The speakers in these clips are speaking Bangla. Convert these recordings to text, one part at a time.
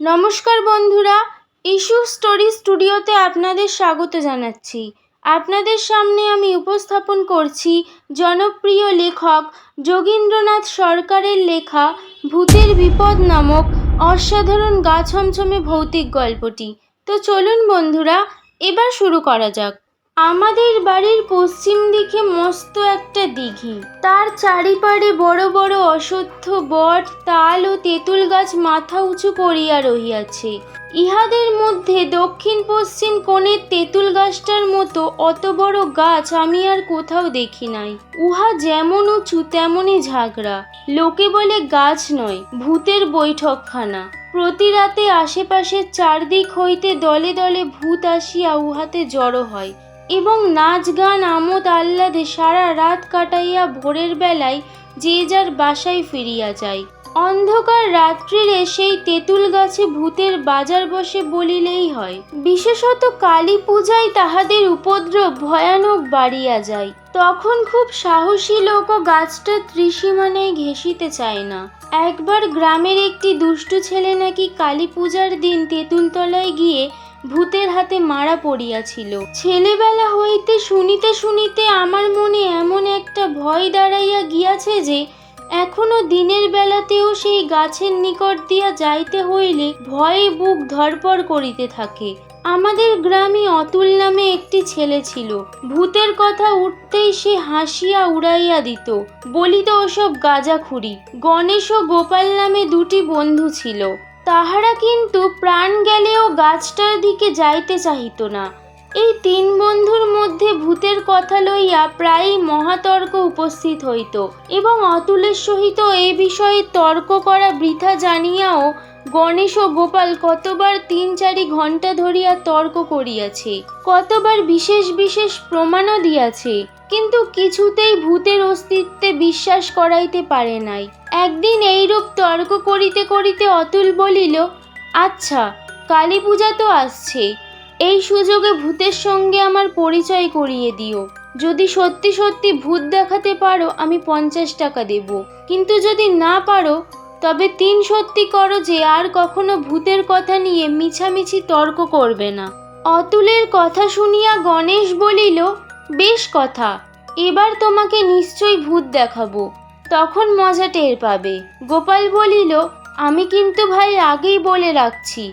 নমস্কার বন্ধুরা, ইস্যু স্টোরি স্টুডিওতে আপনাদের স্বাগত জানাচ্ছি। আপনাদের সামনে আমি উপস্থাপন করছি জনপ্রিয় লেখক যোগীন্দ্রনাথ সরকারের লেখা ভূতের বিপদ নামক অসাধারণ গা ছমছমে ভৌতিক গল্পটি। তো চলুন বন্ধুরা, এবার শুরু করা যাক। আমাদের বাড়ির পশ্চিম দিকে মস্ত একটা দিঘি, তার চারিপাড়ে বড় বড় অশ্বত্থ, বট, তাল ও তেঁতুল গাছ মাথা উঁচু করিয়া রহিয়াছে। ইহাদের মধ্যে দক্ষিণ পশ্চিম কোণের তেঁতুল গাছটার মতো অত বড় গাছ আমি আর কোথাও দেখি নাই। উহা যেমন উঁচু তেমনই ঝাঁকড়া। লোকে বলে গাছ নয়, ভূতের বৈঠকখানা। প্রতি রাতে আশেপাশের চারদিক হইতে দলে দলে ভূত আসিয়া উহাতে জড়ো হয় এবং নাচ গান আমোদ আহ্লাদে সারা রাত কাটাইয়া ভোরের বেলায় যে যার বাসায় ফিরিয়া যায়। অন্ধকার রাত্রিরে সেই তেঁতুল গাছে ভূতের বাজার বসে বলিলেই হয়। বিশেষত কালী পূজায় তাহাদের উপদ্রব ভয়ানক বাড়িয়া যায়। তখন খুব সাহসী লোকও গাছটা ত্রিসীমানায় ঘেঁষিতে চায় না। একবার গ্রামের একটি দুষ্টু ছেলে নাকি কালী পূজার দিন তেঁতুলতলায় গিয়ে ভূতের হাতে মারা পড়িয়াছিল। ছেলেবেলা হইতে শুনিতে শুনিতে আমার মনে এমন একটা ভয় দাঁড়াইয়া গিয়াছে যে এখনো দিনের বেলাতেও সেই গাছের নিকট দিয়া যাইতে হইলে ভয়ে বুক ধড়পড় করিতে থাকে। আমাদের গ্রামে অতুল নামে একটি ছেলে ছিল। ভূতের কথা উঠতেই সে হাসিয়া উড়াইয়া দিত, বলিত ওসব গাঁজাখুরি। গণেশ ও গোপাল নামে দুটি বন্ধু ছিল। তাহারা কিন্তু প্রাণ গেলেও গাছটার দিকে যাইতে চাহিত না। এই তিন বন্ধুর মধ্যে ভূতের কথা লইয়া প্রায়ই মহাতর্ক উপস্থিত হইত এবং অতুলের সহিত এ বিষয়ে তর্ক করা বৃথা জানিয়াও গণেশ ও গোপাল কতবার ৩-৪ ঘণ্টা ধরিয়া তর্ক করিয়াছে, কতবার বিশেষ বিশেষ প্রমাণও দিয়াছে, কিন্তু কিছুতেই ভূতের অস্তিত্বে বিশ্বাস করাইতে পারে নাই। একদিন এইরূপ তর্ক করিতে করিতে অতুল বলিল, আচ্ছা, কালী পূজা তো আসছে, এই সুযোগে ভূতের সঙ্গে আমার পরিচয় করিয়ে দিও। যদি সত্যি সত্যি ভূত দেখাতে পারো আমি 50 টাকা দেব, কিন্তু যদি না পারো তবে ৩ সত্যি করো যে আর কখনো ভূতের কথা নিয়ে মিছামিছি তর্ক করবে না। অতুলের কথা শুনিয়া গণেশ বলিল, বেশ কথা, এবার তোমাকে নিশ্চয়ই ভূত দেখাবো, তখন মজা টের পাবে। গোপাল বলিল, আমি কিন্তু ভাই আগেই বলে রাখছি,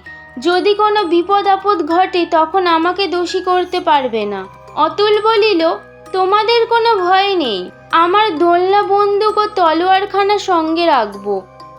যদি কোনো বিপদ আপদ ঘটে তখন আমাকে দোষী করতে পারবে না। অতুল বলিল, তোমাদের কোনো ভয় নেই, আমার দোলনা বন্দুক ও তলোয়ারখানা সঙ্গে রাখবো,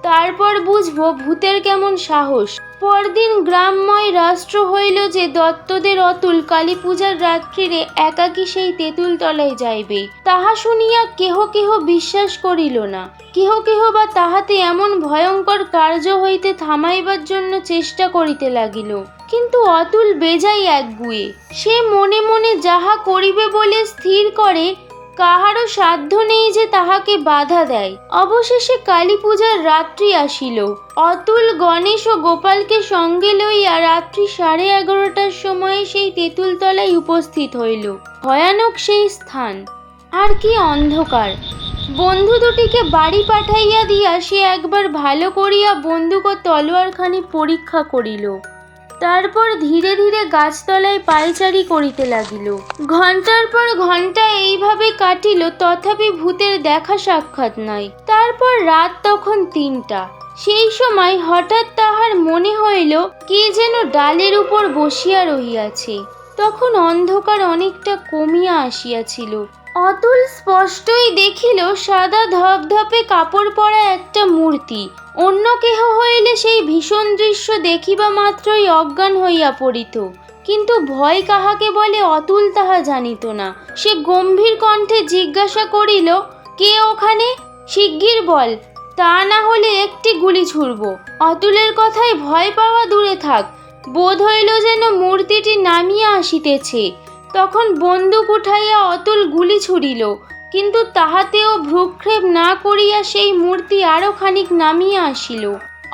তারপর বুঝবো ভূতের কেমন সাহস। পরদিন গ্রামময় রাষ্ট্র হইল যে দত্তদের অতুল কালী পূজার রাত্রিরে একাকী সেই তেঁতুল তলায় যাইবে। তাহা শুনিয়া কেহ কেহ বিশ্বাস করিল না, কেহ কেহ বা তাহাতে এমন ভয়ঙ্কর কার্য হইতে থামাইবার জন্য চেষ্টা করিতে লাগিল। কিন্তু অতুল বেজাই একগুঁয়ে। সে মনে মনে যাহা করিবে বলে স্থির করে, কাহারও সাধ্য নেই যে তাহাকে বাধা দেয়। অবশেষে কালী পূজার রাত্রি আসিল। অতুল গণেশ ও গোপালকে সঙ্গে লইয়া রাত্রি 11:30টার সময়ে সেই তেঁতুলতলায় উপস্থিত হইল। ভয়ানক সেই স্থান, আর কি অন্ধকার! বন্ধু দুটিকে বাড়ি পাঠাইয়া দিয়া সে একবার ভালো করিয়া বন্দুক ও তলোয়ারখানি পরীক্ষা করিল। তারপর ধীরে ধীরে গাছতলায় পায়চারি করিতে লাগিল। ঘন্টার পর ঘন্টা এইভাবে কাটিল, তথাপি ভূতের দেখা সাক্ষাৎ নাই। তারপর রাত তখন 3টা। সেই সময় হঠাৎ তাহার মনে হইল কে যেন ডালের উপর বসিয়া রহিয়াছে। তখন অন্ধকার অনেকটা কমিয়া আসিয়াছিল। অতুল স্পষ্টই দেখিল সাদা ধপধপে কাপড় পরা একটা মূর্তি। অন্য কেহ হইলে সেই ভীষণ দৃশ্য দেখিবা মাত্রই অজ্ঞান হইয়া পড়িত, কিন্তু ভয় কাহাকে বলে অতুল তাহা জানিত না। সে গম্ভীর কণ্ঠে জিজ্ঞাসা করিল, কে ওখানে? শিগগির বল, তা না হলে একটি গুলি ছুড়ব। অতুলের কথায় ভয় পাওয়া দূরে থাক, বোধ হইল যেন মূর্তিটি নামিয়া আসিতেছে। তখন বন্দুক উঠাইয়া অতুল গুলি ছুড়িল, কিন্তু তাহাতেও ভ্রুক্ষেপ না করিয়া সেই মূর্তি আরো খানিক নামিয়া আসিল।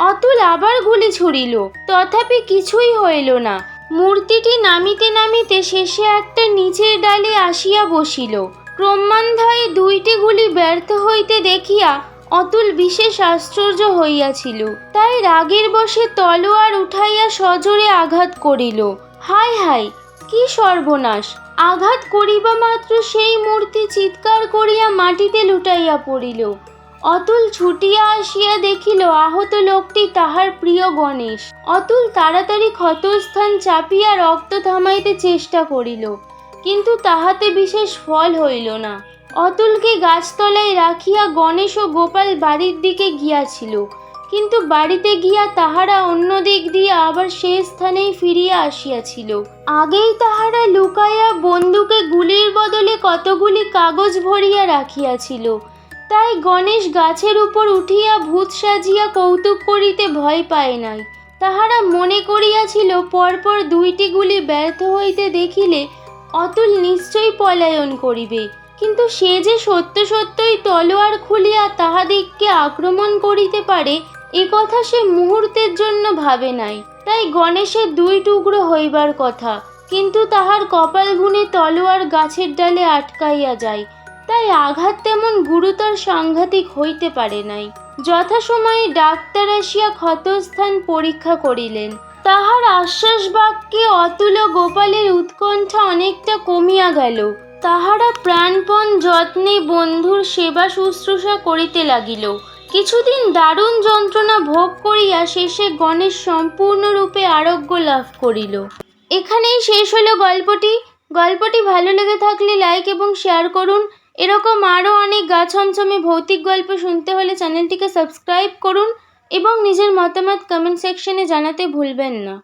অতুল আবার গুলি ছুড়িল, তথাপি কিছুই হইল না। মূর্তিটি নামিতে নামিতে শেষে একটা নিচের ডালে আসিয়া বসিল। ক্রমান্বয়ে 2টি গুলি ব্যর্থ হইতে দেখিয়া অতুল বিশেষ আশ্চর্য হইয়াছিল, তাই রাগের বশে তলোয়ার উঠাইয়া সজোরে আঘাত করিল। হায় হায়, কি সর্বনাশ! আঘাত করিবা মাত্র সেই মূর্তি চিৎকার করিয়া মাটিতে লুটাইয়া পড়িল। অতুল ছুটিয়া আসিয়া দেখিল আহত লোকটি তাহার প্রিয় গণেশ। অতুল তাড়াতাড়ি ক্ষতস্থান চাপিয়া রক্ত থামাইতে চেষ্টা করিল, কিন্তু তাহাতে বিশেষ ফল হইল না। অতুলকে গাছতলায় রাখিয়া গণেশ ও গোপাল বাড়ির দিকে গিয়াছিল, কিন্তু বাড়িতে গিয়া তাহারা অন্য দিক দিয়া আবার সেই স্থানেই ফিরিয়া আসিয়াছিল। আগেই তাহারা লুকাইয়া বন্দুকে গুলির বদলে কতগুলি কাগজ ভরিয়া রাখিয়াছিল, তাই গণেশ গাছের উপর উঠিয়া ভূত সাজিয়া কৌতুক করিতে ভয় পায় নাই। তাহারা মনে করিয়াছিল পরপর 2টি গুলি ব্যর্থ হইতে দেখিলে অতুল নিশ্চয়ই পলায়ন করিবে, কিন্তু সে যে সত্য সত্যই তলোয়ার খুলিয়া তাহাদিগকে আক্রমণ করিতে পারে এ কথা সে মুহূর্তের জন্য ভাবে নাই। তাই গণেশের 2 টুকরো হইবার কথা, কিন্তু তাহার কপাল গুণে তলোয়ার গাছের ডালে আটকাইয়া যায়, তাই আঘাত তেমন গুরুতর সাংঘাতিক হইতে পারে নাই। যথাসময়ে ডাক্তার আসিয়া ক্ষতস্থান পরীক্ষা করিলেন। তাহার আশ্বাস বাক্যে অতুল ও গোপালের উৎকণ্ঠা অনেকটা কমিয়া গেল। তাহারা প্রাণপণ যত্নে বন্ধুর সেবা শুশ্রূষা করিতে লাগিল। কিছুদিন দারুণ যন্ত্রণা ভোগ করিয়া শেষে গণেশ সম্পূর্ণরূপে আরোগ্য লাভ করিল। এখানেই শেষ হলো গল্পটি। গল্পটি ভালো লেগে থাকলে লাইক এবং শেয়ার করুন। এরকম আরও অনেক গা ছমছমে ভৌতিক গল্প শুনতে হলে চ্যানেলটিকে সাবস্ক্রাইব করুন এবং নিজের মতামত কমেন্ট সেকশনে জানাতে ভুলবেন না।